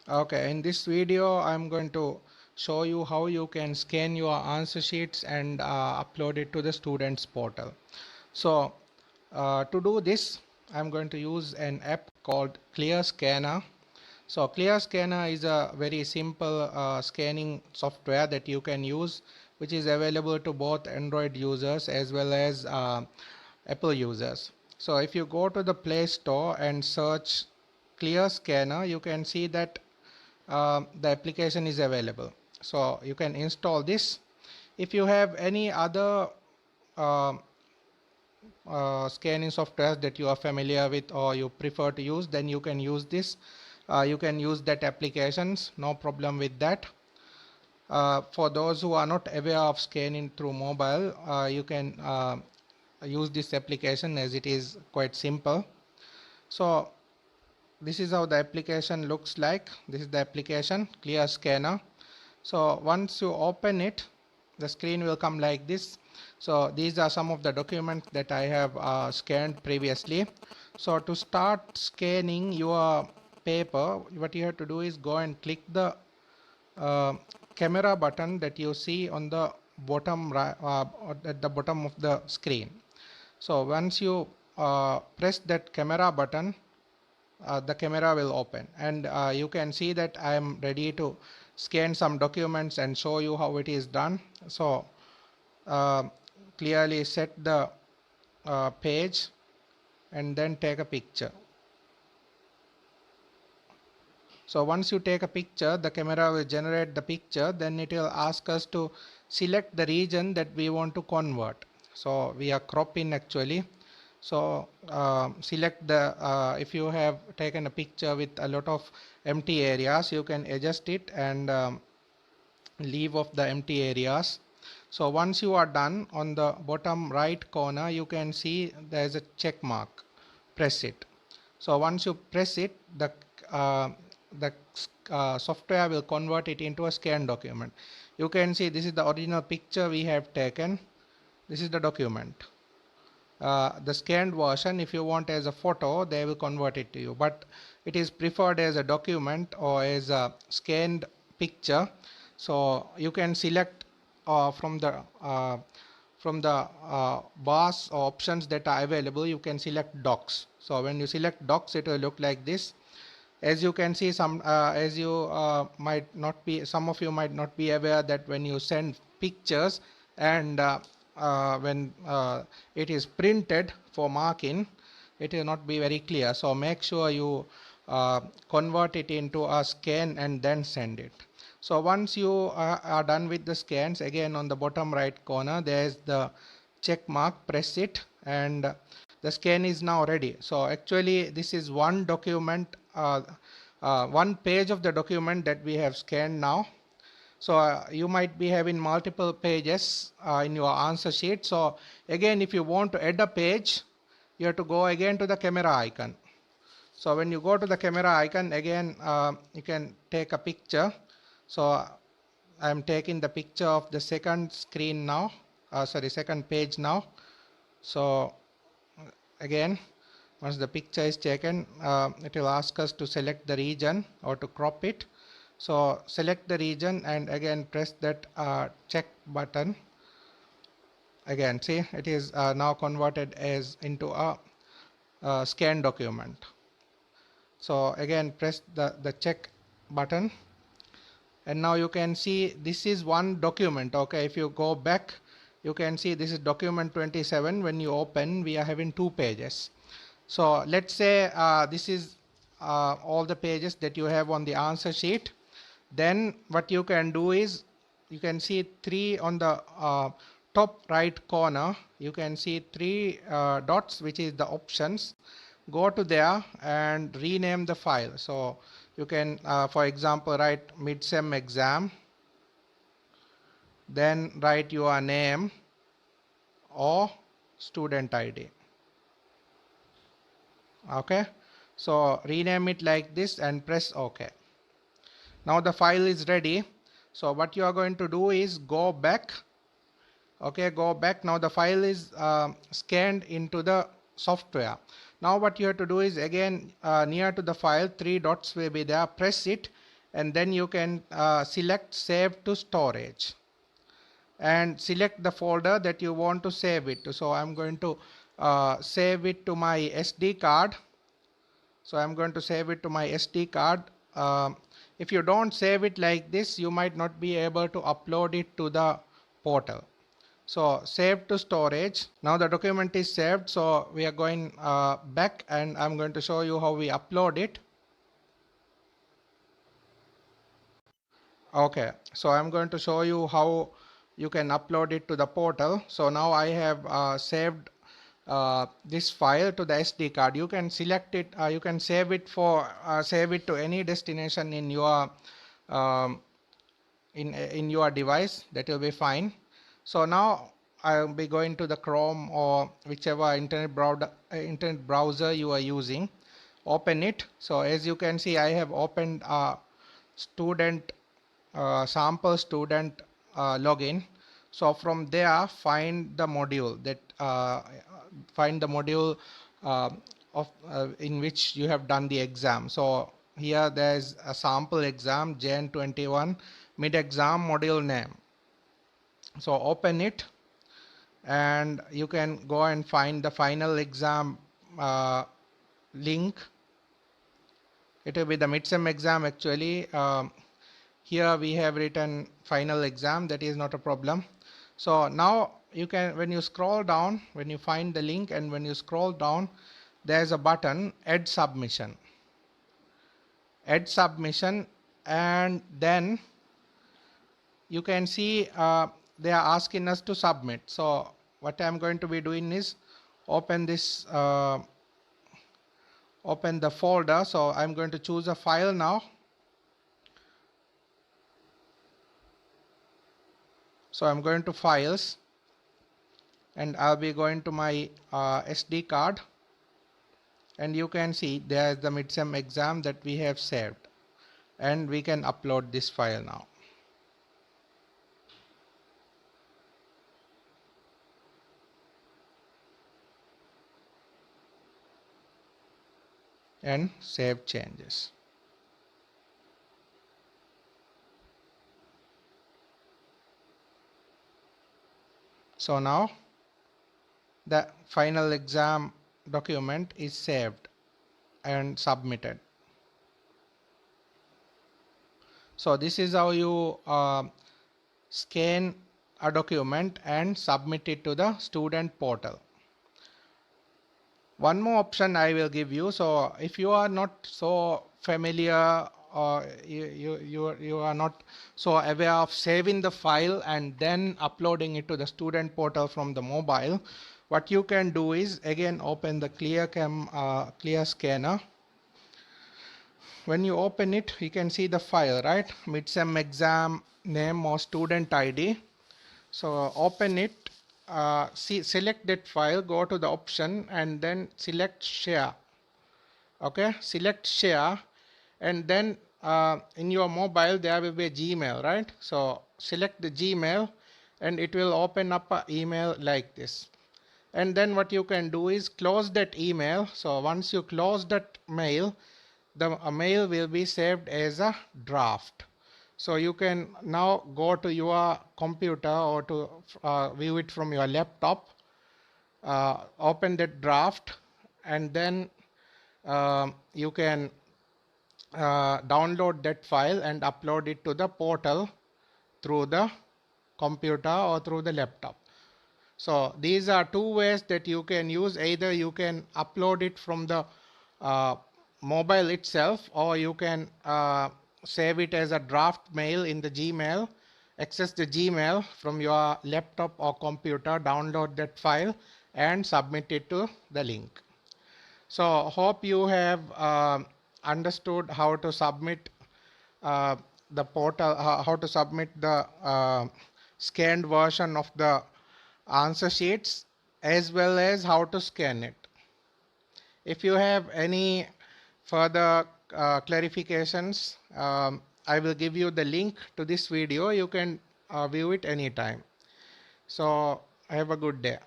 Okay, in this video I'm going to show you how you can scan your answer sheets and upload it to the students portal. So to do this I'm going to use an app called Clear Scanner. So Clear Scanner is a very simple scanning software that you can use, which is available to both Android users as well as Apple users. So if you go to the Play Store and search Clear Scanner, you can see that the application is available. So you can install this. If you have any other uh, scanning softwares that you are familiar with or you prefer to use, then you can use this. You can use that applications, no problem with that. For those who are not aware of scanning through mobile, you can use this application as it is quite simple. So this is how the application looks like. This is the application Clear Scanner. So once you open it, the screen will come like this. So these are some of the documents that I have scanned previously. So to start scanning your paper, what you have to do is go and click the uh, camera button that you see on the bottom at the bottom of the screen. So once you press that camera button, the camera will open, and you can see that I am ready to scan some documents and show you how it is done. So uh, clearly set the page and then take a picture. So once you take a picture, the camera will generate the picture, then it will ask us to select the region that we want to convert. So we are cropping actually. So select the if you have taken a picture with a lot of empty areas, you can adjust it and leave off the empty areas. So once you are done, on the bottom right corner you can see there is a check mark. Press it. So once you press it, uh, the software will convert it into a scanned document. You can see this is the original picture we have taken. This is the document. The scanned version, if you want as a photo, they will convert it to you, but it is preferred as a document or as a scanned picture. So you can select from the bars or options that are available. You can select docs. So when you select docs, it will look like this. As you can see, as you might not be some of you might not be aware that when you send pictures and when it is printed for marking, it will not be very clear. So make sure you convert it into a scan and then send it. So once you are done with the scans, again on the bottom right corner there is the check mark. Press it and the scan is now ready. So actually this is one document, one page of the document that we have scanned now. So you might be having multiple pages in your answer sheet. So again, if you want to add a page, you have to go again to the camera icon. So when you go to the camera icon again, you can take a picture. So I am taking the picture of the second screen now, second page now. So again, once the picture is taken, it will ask us to select the region or to crop it. So select the region and again press that check button. Again, see, it is now converted as into a scanned document. So again press the check button, and now you can see this is one document. Okay, if you go back, you can see this is document 27. When you open, we are having two pages. So let's say this is all the pages that you have on the answer sheet. Then what you can do is you can see three on the top right corner. You can see three dots, which is the options. Go to there and rename the file. So you can, for example, write midsem exam, then write your name or student ID. Okay, so rename it like this and press OK. Now the file is ready. So what you are going to do is go back. Okay, go back. Now the file is scanned into the software. Now what you have to do is again near to the file, three dots will be there. Press it and then you can select save to storage and select the folder that you want to save it to. So I'm going to save it to my SD card. So I'm going to save it to my SD card. If you don't save it like this, you might not be able to upload it to the portal. So save to storage. Now the document is saved. So we are going back, and I'm going to show you how we upload it. Okay, so I'm going to show you how you can upload it to the portal. So now I have saved this file to the SD card. You can select it, you can save it to any destination in your um, in your device. That will be fine. So now I'll be going to the Chrome or whichever internet browser you are using. Open it. So as you can see, I have opened student sample student login. So from there, find the module uh, in which you have done the exam. So here there is a sample exam Jan 21 mid exam module name. So open it, and you can go and find the final exam link. It will be the midsem exam actually. Here we have written final exam. That is not a problem. So now you can, when you scroll down, when you find the link and when you scroll down, there's a button add submission. Add submission, and then you can see they are asking us to submit. So what I'm going to be doing is open this open the folder. So I'm going to choose a file now. So I'm going to files, and I'll be going to my SD card, and you can see there is the midsem exam that we have saved, and we can upload this file now. And save changes. So now the final exam document is saved and submitted. So this is how you scan a document and submit it to the student portal. One more option I will give you. So if you are not so familiar, or you are not so aware of saving the file and then uploading it to the student portal from the mobile, what you can do is again open the clear scanner. When you open it, you can see the file, right? Midsem exam name or student ID. So open it, select that file, go to the option, and then select share. Okay, select share, and then in your mobile there will be a Gmail, right? So select the Gmail, and it will open up an email like this. And then what you can do is close that email. So once you close that mail, the mail will be saved as a draft. So you can now go to your computer or to view it from your laptop, open that draft, and then you can download that file and upload it to the portal through the computer or through the laptop. So these are two ways that you can use. Either you can upload it from the mobile itself, or you can save it as a draft mail in the Gmail, access the Gmail from your laptop or computer, download that file and submit it to the link. So hope you have understood how to submit the portal, how to submit the scanned version of the answer sheets, as well as how to scan it. If you have any further clarifications, I will give you the link to this video. You can view it anytime. So have a good day.